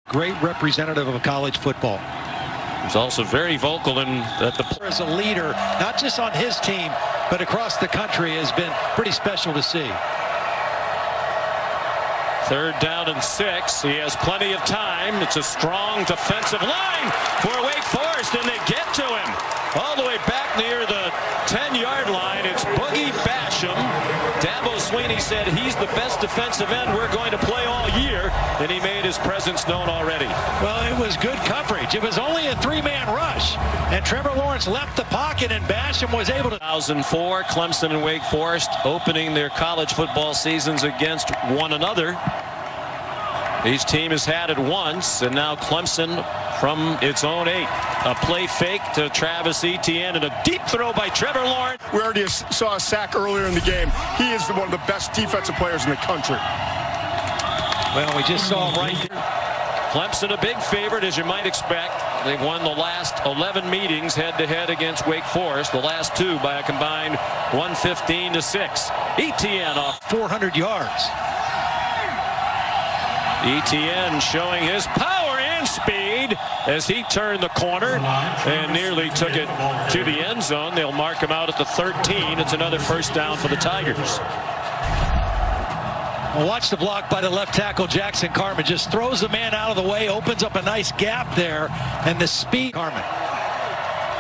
Great representative of college football. He's also very vocal in that the player as a leader, not just on his team, but across the country, has been pretty special to see. 3rd down and 6. He has plenty of time. It's a strong defensive line for Wake Forest, and they get to him all the way back near the 10-yard line. It's Boogie Basham. Dabo Sweeney said he's the best defensive end we're going to play all year, and he made his presence known already. Well, it was good coverage. It was only a 3-man rush, and Trevor Lawrence left the pocket, and Basham was able to. 2004, Clemson and Wake Forest opening their college football seasons against one another. Each team has had it once, and now Clemson from its own 8. A play fake to Travis Etienne and a deep throw by Trevor Lawrence. We already saw a sack earlier in the game. He is one of the best defensive players in the country. Well, we just saw him right there. Clemson a big favorite, as you might expect. They've won the last 11 meetings head-to-head against Wake Forest, the last 2 by a combined 115-6. Etienne off 400 yards. Etienne showing his power and speed as he turned the corner and nearly took it to the end zone. They'll mark him out at the 13. It's another 1st down for the Tigers. Well, watch the block by the left tackle, Jackson Carman. Just throws the man out of the way, opens up a nice gap there, and the speed. Carman.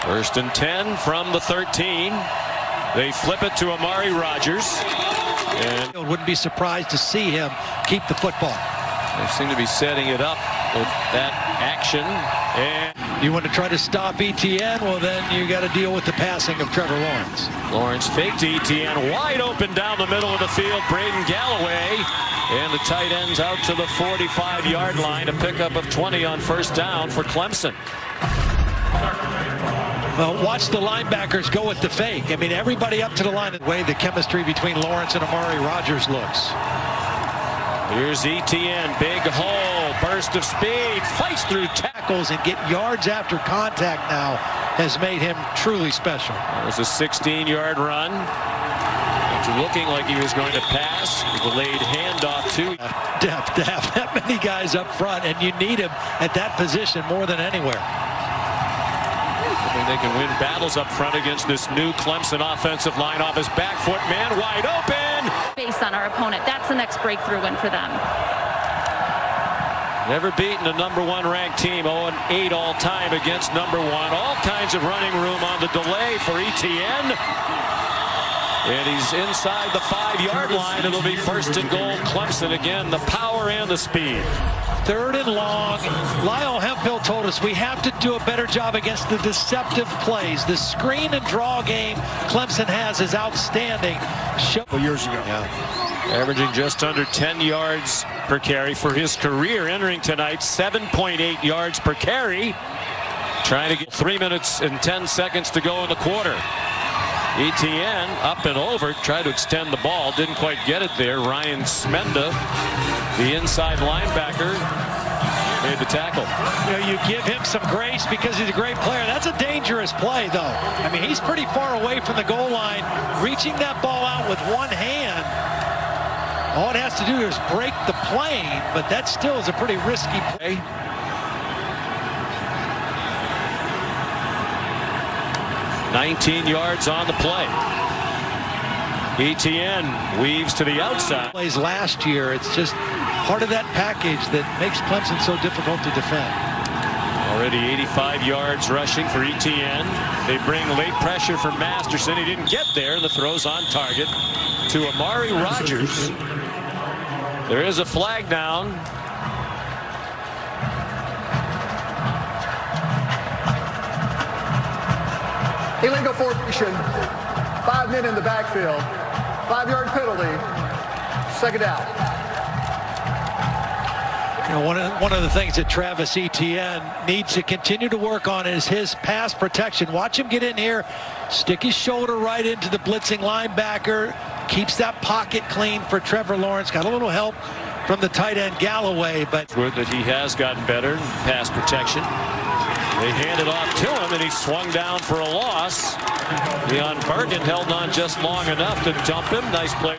1st and 10 from the 13. They flip it to Amari Rogers. And wouldn't be surprised to see him keep the football. They seem to be setting it up with that action. And you want to try to stop Etienne? Well, then you got to deal with the passing of Trevor Lawrence. Lawrence faked Etienne wide open down the middle of the field. Braden Galloway and the tight ends out to the 45-yard line. A pickup of 20 on 1st down for Clemson. Well, watch the linebackers go with the fake. I mean, everybody up to the line. The way the chemistry between Lawrence and Amari Rogers looks. Here's Etienne, big hole, burst of speed, fights through tackles and get yards after contact now has made him truly special. That was a 16-yard run. After looking like he was going to pass, delayed handoff to depth to have that many guys up front, and you need him at that position more than anywhere. I mean, they can win battles up front against this new Clemson offensive line. Off his back foot, man wide open. Based on our opponent, that's the next breakthrough win for them. Never beaten a #1 ranked team. 0-8 all time against #1. All kinds of running room on the delay for Etienne. And he's inside the 5-yard line. It'll be 1st and goal. Clemson again, the power and the speed. 3rd and long. Lyle Hemphill told us we have to do a better job against the deceptive plays. The screen and draw game Clemson has is outstanding. Years ago. Yeah. Averaging just under 10 yards per carry for his career. Entering tonight, 7.8 yards per carry. Trying to get 3 minutes and 10 seconds to go in the quarter. Etienne up and over, tried to extend the ball, didn't quite get it there. Ryan Smenda, the inside linebacker, made the tackle. You know, you give him some grace because he's a great player. That's a dangerous play, though. I mean, he's pretty far away from the goal line, reaching that ball out with one hand. All it has to do is break the plane, but that still is a pretty risky play. 19 yards on the play. Etienne weaves to the outside. Plays last year. It's just part of that package that makes Clemson so difficult to defend. Already 85 yards rushing for Etienne. They bring late pressure for Masterson. He didn't get there, and the throw's on target to Amari Rogers. There is a flag down. Illegal formation, 5 men in the backfield, 5-yard penalty, 2nd down. You know, one of the things that Travis Etienne needs to continue to work on is his pass protection. Watch him get in here, stick his shoulder right into the blitzing linebacker, keeps that pocket clean for Trevor Lawrence. Got a little help from the tight end Galloway, but that he has gotten better in pass protection. They handed off to him, and he swung down for a loss. Leon Bergen held on just long enough to dump him. Nice play.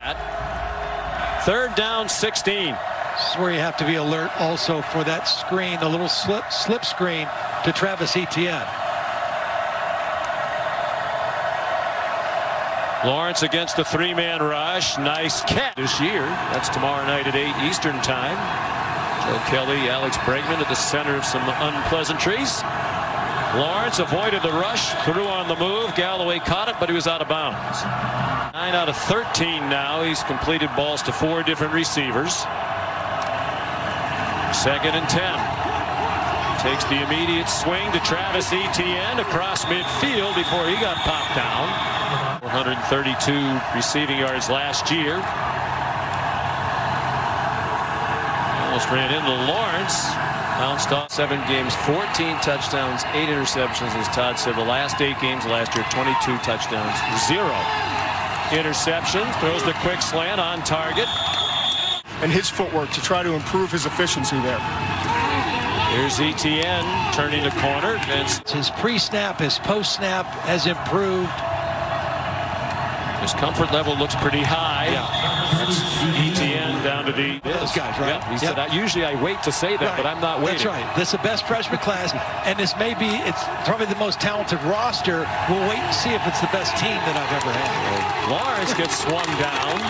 3rd down, 16. This is where you have to be alert also for that screen, the little slip screen to Travis Etienne. Lawrence against the three-man rush. Nice catch this year. That's tomorrow night at 8 Eastern time. Joe Kelly, Alex Bregman at the center of some unpleasantries. Lawrence avoided the rush, threw on the move. Galloway caught it, but he was out of bounds. 9 out of 13 now. He's completed balls to 4 different receivers. 2nd and 10. Takes the immediate swing to Travis Etienne across midfield before he got popped down. 432 receiving yards last year. Almost ran into Lawrence. Bounced off 7 games, 14 touchdowns, 8 interceptions. As Todd said, the last 8 games last year, 22 touchdowns, 0 interceptions. Throws the quick slant on target. And his footwork to try to improve his efficiency there. Here's Etienne turning the corner. His pre-snap, his post-snap has improved. His comfort level looks pretty high. Yeah. That's Etienne down to those guys, right? Yeah, he said, usually I wait to say that, right. But I'm not waiting. That's right. This is the best freshman class, and it's probably the most talented roster. We'll wait and see if it's the best team that I've ever had. Lawrence gets swung down.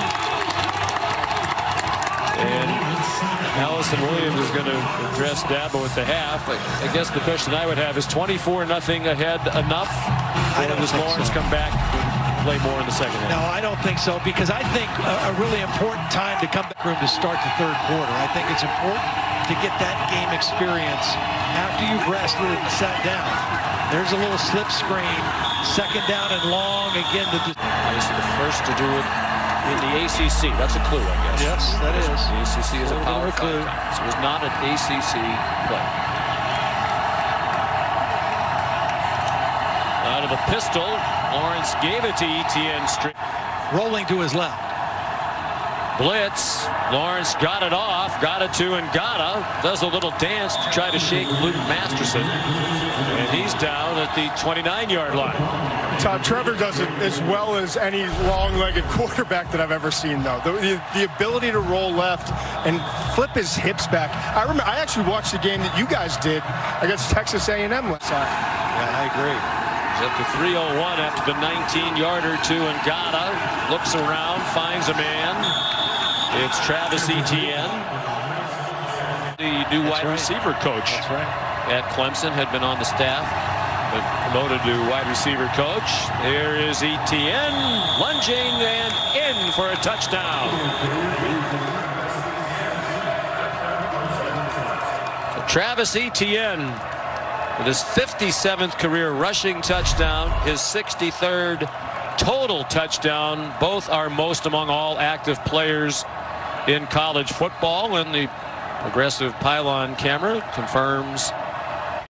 And Allison Williams is going to address Dabo at the half. I guess the question I would have is 24-0 ahead enough? Or does Lawrence come back and play more in the second half? No, I don't think so, because I think a really important time to come back room to start the 3rd quarter. I think it's important to get that game experience after you've rested and sat down. There's a little slip screen, 2nd down and long again. This is the first to do it in the ACC. That's a clue, I guess. Yes, that is. The ACC is a Power 5 clue. conference. It was not an ACC play. Out of the pistol, Lawrence gave it to Etienne straight. Rolling to his left. Blitz. Lawrence got it off, got it to Ngata. Does a little dance to try to shake Luke Masterson. And he's down at the 29-yard line. Todd, Trevor does it as well as any long-legged quarterback that I've ever seen, though. The ability to roll left and flip his hips back. I actually watched the game that you guys did against Texas A&M last night. Yeah, I agree. He's up to 301 after the 19-yarder to Ngata. Looks around, finds a man. It's Travis Etienne, the new wide receiver coach at Clemson, had been on the staff, but promoted to wide receiver coach. Here is Etienne lunging and in for a touchdown. So Travis Etienne with his 57th career rushing touchdown, his 63rd total touchdown. Both are most among all active players in college football, and the progressive pylon camera confirms